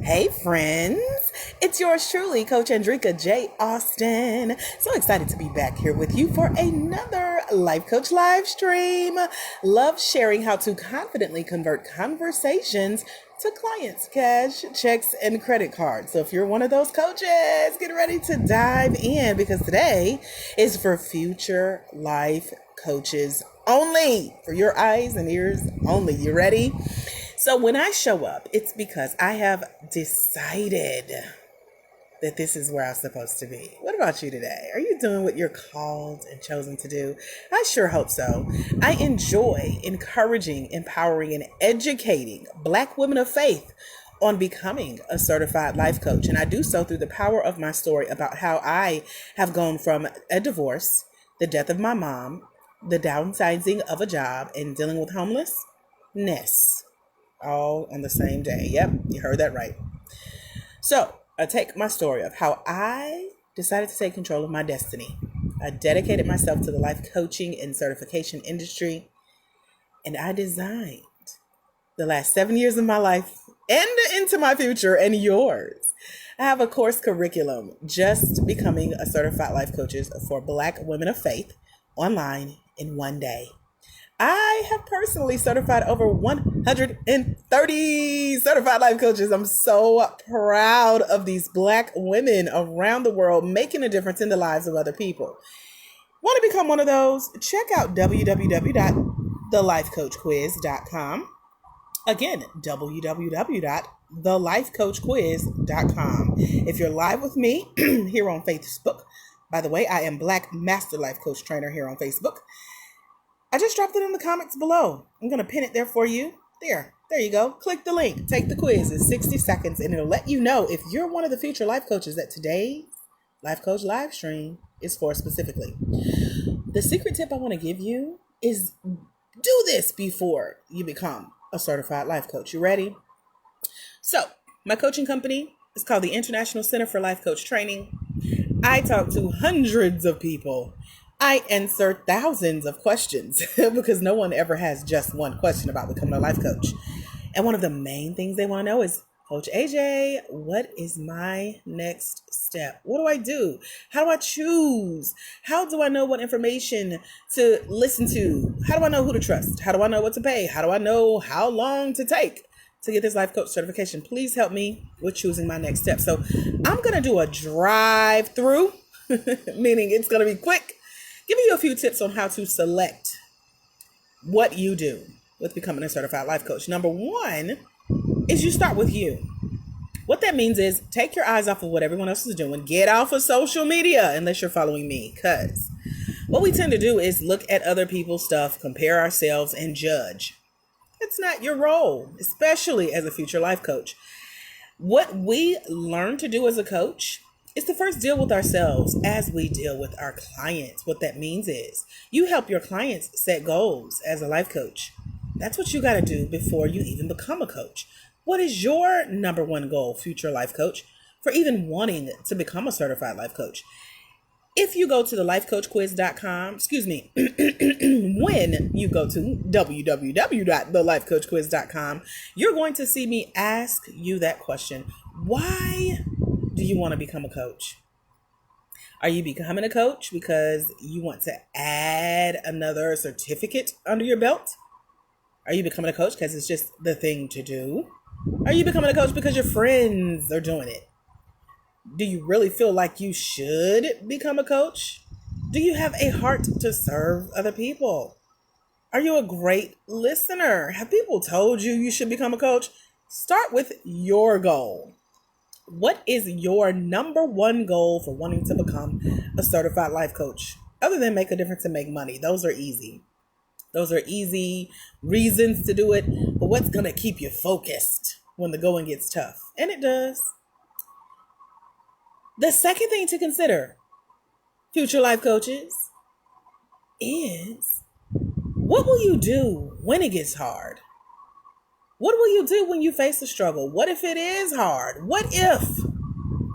Hey friends, it's yours truly, Coach Andrika J. Austin. So excited to be back here with you for another Life Coach live stream. Love sharing how to confidently convert conversations to clients, cash, checks, and credit cards. So if you're one of those coaches, get ready to dive in because today is for future life coaches only, for your eyes and ears only. You ready? So when I show up, it's because I have decided that this is where I'm supposed to be. What about you today? Are you doing what you're called and chosen to do? I sure hope so. I enjoy encouraging, empowering, and educating Black women of faith on becoming a certified life coach. And I do so through the power of my story about how I have gone from a divorce, the death of my mom, the downsizing of a job, and dealing with homelessness all on the same day. Yep, you heard that right. So I take my story of how I decided to take control of my destiny. I dedicated myself to the life coaching and certification industry, and I designed the last 7 years of my life and into my future and yours. I have a course curriculum, just becoming a certified life coaches for Black women of faith, online in one day. I have personally certified over 130 certified life coaches. I'm so proud of these Black women around the world making a difference in the lives of other people. Want to become one of those? Check out www.thelifecoachquiz.com. Again, www.thelifecoachquiz.com. If you're live with me here on Facebook, by the way, I am Black Master Life Coach Trainer here on Facebook. I just dropped it in the comments below. I'm going to pin it there for you. There you go. Click the link. Take the quiz. It's 60 seconds, and it'll let you know if you're one of the future life coaches that today's Life Coach live stream is for specifically. The secret tip I want to give you is do this before you become a certified life coach. You ready? So, my coaching company is called the International Center for Life Coach Training. I talk to hundreds of people. I answer thousands of questions because no one ever has just one question about becoming a life coach. And one of the main things they want to know is, Coach AJ, what is my next step? What do I do? How do I choose? How do I know what information to listen to? How do I know who to trust? How do I know what to pay? How do I know how long to take to get this life coach certification? Please help me with choosing my next step. So I'm going to do a drive-through, meaning it's going to be quick. Giving you a few tips on how to select what you do with becoming a certified life coach. Number one is you start with you. What that means is take your eyes off of what everyone else is doing. Get off of social media unless you're following me. Because what we tend to do is look at other people's stuff, compare ourselves, and judge. It's not your role, especially as a future life coach. What we learn to do as a coach is to first deal with ourselves as we deal with our clients. What that means is you help your clients set goals as a life coach. That's what you got to do before you even become a coach. What is your number one goal, future life coach, for even wanting to become a certified life coach? If you go to thelifecoachquiz.com, when you go to www.thelifecoachquiz.com, you're going to see me ask you that question. Why do you want to become a coach? Are you becoming a coach because you want to add another certificate under your belt? Are you becoming a coach because it's just the thing to do? Are you becoming a coach because your friends are doing it? Do you really feel like you should become a coach? Do you have a heart to serve other people? Are you a great listener? Have people told you you should become a coach? Start with your goal. What is your number one goal for wanting to become a certified life coach? Other than make a difference and make money. Those are easy. Those are easy reasons to do it. But what's going to keep you focused when the going gets tough? And it does. The second thing to consider, future life coaches, is what will you do when it gets hard? What will you do when you face a struggle? What if it is hard? What if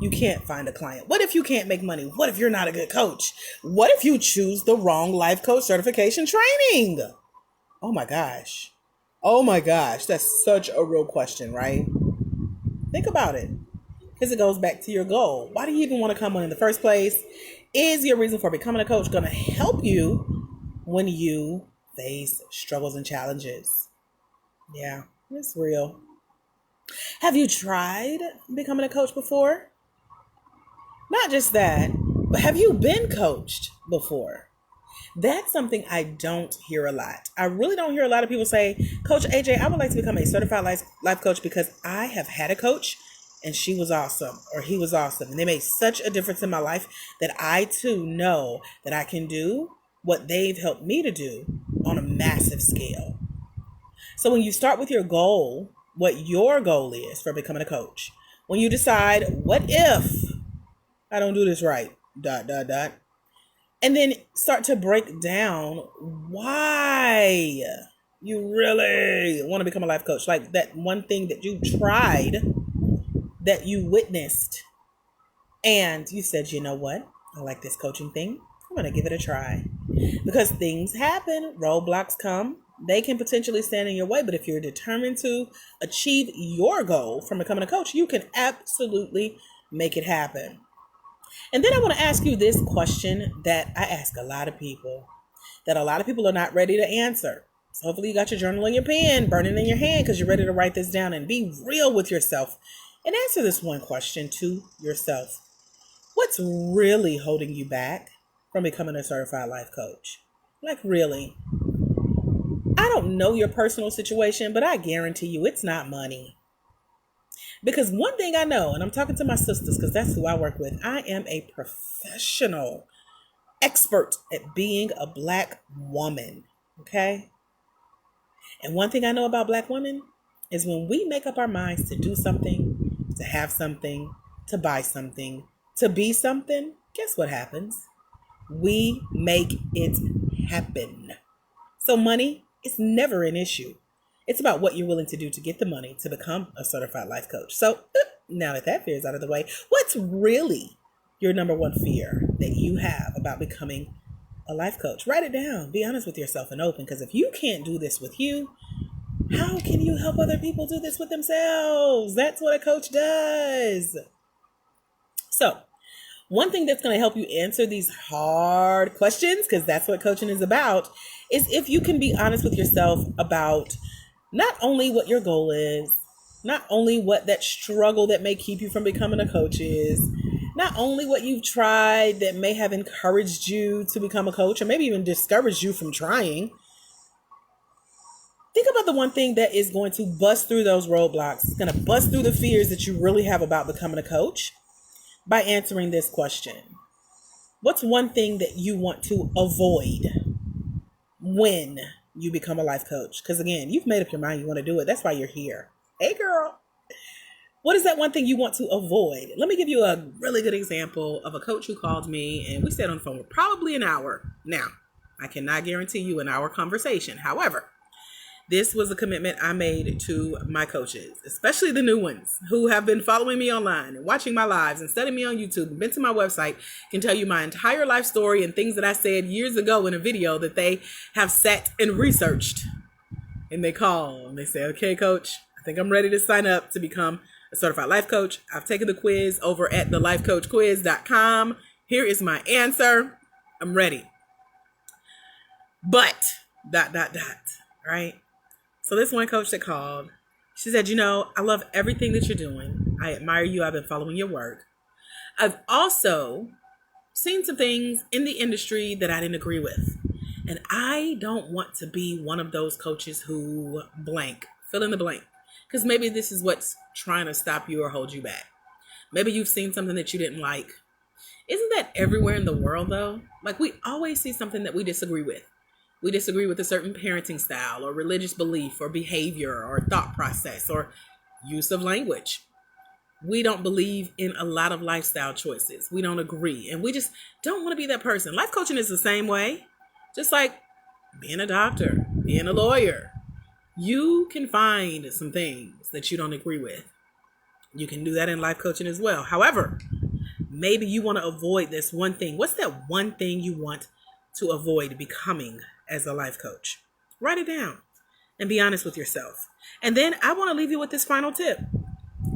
you can't find a client? What if you can't make money? What if you're not a good coach? What if you choose the wrong life coach certification training? Oh my gosh. That's such a real question, right? Think about it, because it goes back to your goal. Why do you even want to come on in the first place? Is your reason for becoming a coach going to help you when you face struggles and challenges? Yeah, it's real. Have you tried becoming a coach before? Not just that, but have you been coached before? That's something I don't hear a lot. I really don't hear a lot of people say, Coach AJ, I would like to become a certified life coach because I have had a coach and she was awesome or he was awesome. And they made such a difference in my life that I too know that I can do what they've helped me to do on a massive scale. So when you start with your goal, what your goal is for becoming a coach, when you decide, what if I don't do this right, ... And then start to break down why you really want to become a life coach. Like that one thing that you tried, that you witnessed, and you said, you know what? I like this coaching thing. I'm going to give it a try. Because things happen, roadblocks come. They can potentially stand in your way. But if you're determined to achieve your goal from becoming a coach, you can absolutely make it happen. And then I want to ask you this question that I ask a lot of people, that a lot of people are not ready to answer. So hopefully you got your journal and your pen burning in your hand because you're ready to write this down and be real with yourself and answer this one question to yourself. What's really holding you back from becoming a certified life coach? Like really? I don't know your personal situation, but I guarantee you it's not money. Because one thing I know, and I'm talking to my sisters because that's who I work with, I am a professional expert at being a Black woman, okay? And one thing I know about Black women is when we make up our minds to do something, to have something, to buy something, to be something, guess what happens? We make it happen. So money is never an issue. It's about what you're willing to do to get the money to become a certified life coach. So now that fear is out of the way, what's really your number one fear that you have about becoming a life coach? Write it down. Be honest with yourself and open. Because if you can't do this with you, how can you help other people do this with themselves? That's what a coach does. So one thing that's going to help you answer these hard questions, because that's what coaching is about, is if you can be honest with yourself about not only what your goal is, not only what that struggle that may keep you from becoming a coach is, not only what you've tried that may have encouraged you to become a coach or maybe even discouraged you from trying. Think about the one thing that is going to bust through those roadblocks. It's going to bust through the fears that you really have about becoming a coach by answering this question. What's one thing that you want to avoid when you become a life coach? Because again, you've made up your mind you want to do it. That's why you're here. Hey girl, what is that one thing you want to avoid? Let me give you a really good example of a coach who called me and we stayed on the phone for probably an hour. Now, I cannot guarantee you an hour conversation. However, this was a commitment I made to my coaches, especially the new ones who have been following me online and watching my lives and studying me on YouTube and been to my website, can tell you my entire life story and things that I said years ago in a video that they have sat and researched. And they call and they say, okay, coach, I think I'm ready to sign up to become a certified life coach. I've taken the quiz over at thelifecoachquiz.com. Here is my answer. I'm ready. But ... right? So this one coach that called, she said, I love everything that you're doing. I admire you. I've been following your work. I've also seen some things in the industry that I didn't agree with. And I don't want to be one of those coaches who blank, fill in the blank. Because maybe this is what's trying to stop you or hold you back. Maybe you've seen something that you didn't like. Isn't that everywhere in the world though? Like we always see something that we disagree with. We disagree with a certain parenting style or religious belief or behavior or thought process or use of language. We don't believe in a lot of lifestyle choices. We don't agree. And we just don't want to be that person. Life coaching is the same way. Just like being a doctor, being a lawyer. You can find some things that you don't agree with. You can do that in life coaching as well. However, maybe you want to avoid this one thing. What's that one thing you want to avoid becoming as a life coach? Write it down and be honest with yourself. And then I want to leave you with this final tip.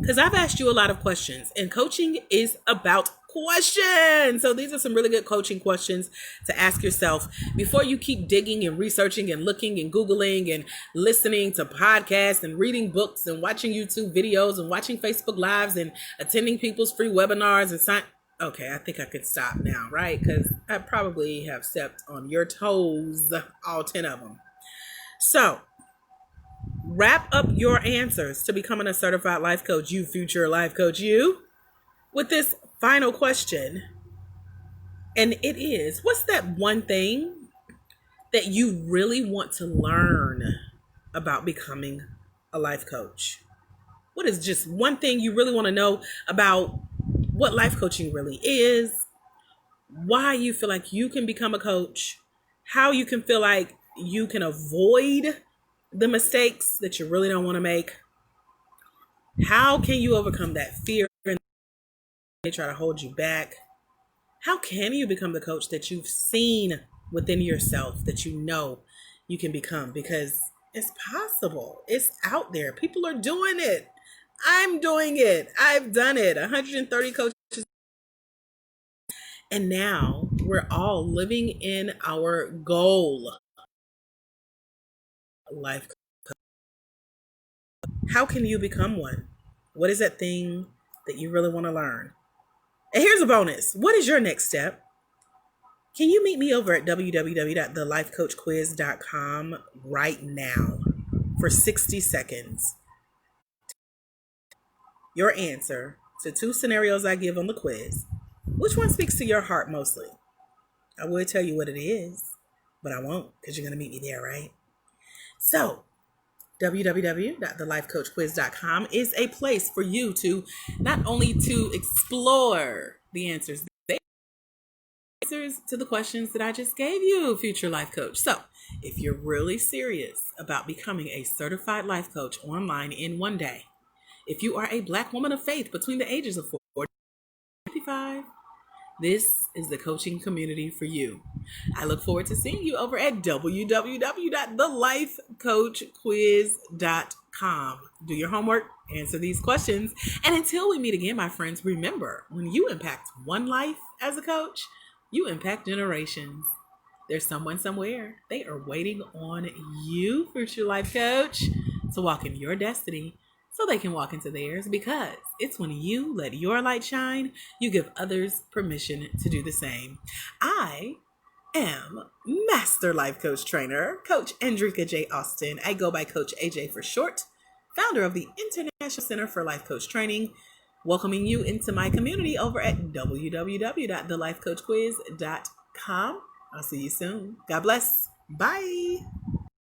because I've asked you a lot of questions, and coaching is about questions. So these are some really good coaching questions to ask yourself before you keep digging and researching and looking and Googling and listening to podcasts and reading books and watching YouTube videos and watching Facebook Lives and attending people's free webinars and sign. Okay, I think I could stop now, right? Because I probably have stepped on your toes, all 10 of them. So wrap up your answers to becoming a certified life coach, you future life coach, you, with this final question. And it is, what's that one thing that you really want to learn about becoming a life coach? What is just one thing you really want to know about what life coaching really is, why you feel like you can become a coach, how you can feel like you can avoid the mistakes that you really don't want to make? How can you overcome that fear and they try to hold you back? How can you become the coach that you've seen within yourself that you know you can become? Because it's possible. It's out there. People are doing it. I'm doing it. I've done it. 130 coaches. And now we're all living in our goal. Life. How can you become one? What is that thing that you really want to learn? And here's a bonus. What is your next step? Can you meet me over at www.thelifecoachquiz.com right now for 60 seconds? Your answer to 2 scenarios I give on the quiz. Which one speaks to your heart mostly? I would tell you what it is, but I won't because you're going to meet me there, right? So, www.thelifecoachquiz.com is a place for you to not only to explore the answers to the questions that I just gave you, future life coach. So if you're really serious about becoming a certified life coach online in one day, if you are a Black woman of faith between the ages of 40 and 55, this is the coaching community for you. I look forward to seeing you over at www.thelifecoachquiz.com. Do your homework, answer these questions, and until we meet again, my friends, remember, when you impact one life as a coach, you impact generations. There's someone somewhere. They are waiting on you, future life coach, to walk in your destiny so they can walk into theirs, because it's when you let your light shine, you give others permission to do the same. I am Master Life Coach Trainer, Coach Andrika J. Austin. I go by Coach AJ for short, founder of the International Center for Life Coach Training, welcoming you into my community over at www.thelifecoachquiz.com. I'll see you soon. God bless. Bye.